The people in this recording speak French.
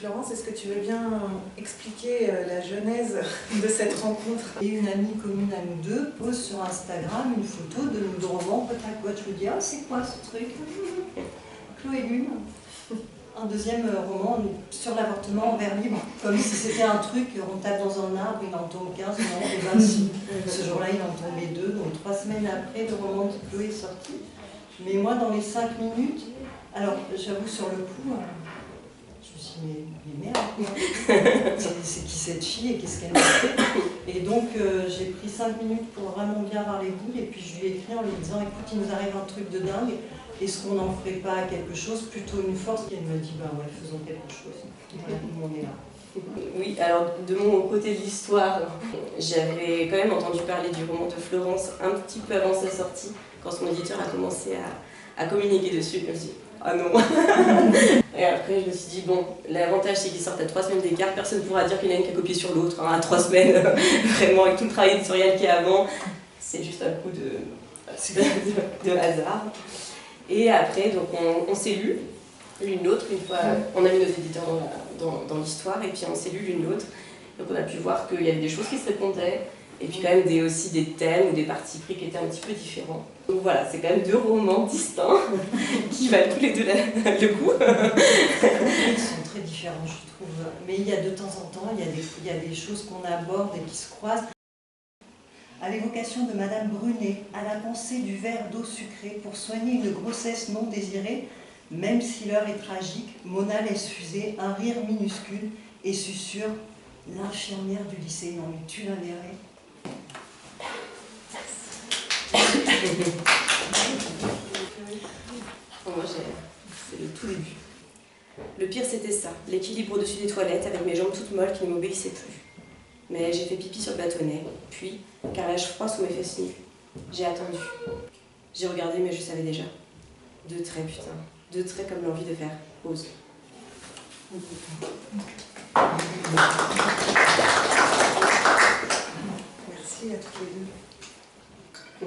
Florence, est-ce que tu veux bien expliquer la genèse de cette rencontre? Et une amie commune à nous deux pose sur Instagram une photo de nous deux romans côte à côte. Je me dis, ah, c'est quoi ce truc? Chloé Lune. Un deuxième roman sur l'avortement en vers libre, comme si c'était un truc, on tape dans un arbre, il en tombe 15, non, et 26. Ce jour-là, il en tombait 2, donc 3 semaines après, le roman de Chloé est sorti. Mais moi, dans les 5 minutes, alors j'avoue, sur le coup, je me suis dit, mais merde, c'est qui cette fille et qu'est-ce qu'elle m'a fait? Et donc, j'ai pris 5 minutes pour vraiment bien avoir les boules, et puis je lui ai écrit en lui disant, écoute, il nous arrive un truc de dingue. Est-ce qu'on n'en ferait pas quelque chose, plutôt une force? Et elle me dit, ben ouais, faisons quelque chose. Voilà, nous on est là. Oui, alors de mon côté de l'histoire, j'avais quand même entendu parler du roman de Florence un petit peu avant sa sortie, quand son éditeur a commencé à communiquer dessus. Je me suis dit, ah non. Et après je me suis dit, bon, l'avantage c'est qu'ils sortent à 3 semaines d'écart, personne ne pourra dire qu'il y en a une qui a copié sur l'autre, hein, à 3 semaines, vraiment, avec tout le travail éditorial qu'il y a avant, c'est juste un coup de hasard. Et après, donc on s'est lu l'une l'autre, une fois, on a mis nos éditeurs dans l'histoire, et puis on s'est lu l'une l'autre. Donc on a pu voir qu'il y avait des choses qui se répondaient, et puis quand même aussi des thèmes ou des partis pris qui étaient un petit peu différents. Donc voilà, c'est quand même 2 romans distincts, qui valent tous les 2 le coup. Ils sont très différents, je trouve. Mais il y a de temps en temps, il y a des choses qu'on aborde et qui se croisent. À l'évocation de Madame Brunet, à la pensée du verre d'eau sucrée pour soigner une grossesse non désirée, même si l'heure est tragique, Mona laisse fuser un rire minuscule et susurre « L'infirmière du lycée, non mais tu la verrais ». Moi, c'est le tout début. Le pire, c'était ça, l'équilibre au-dessus des toilettes avec mes jambes toutes molles qui ne m'obéissaient plus. Mais j'ai fait pipi sur le bâtonnet, puis, carrelage froid sous mes fesses nues. J'ai attendu. J'ai regardé, mais je savais déjà. 2 traits, putain. 2 traits comme l'envie de faire pause. Merci à toutes les deux.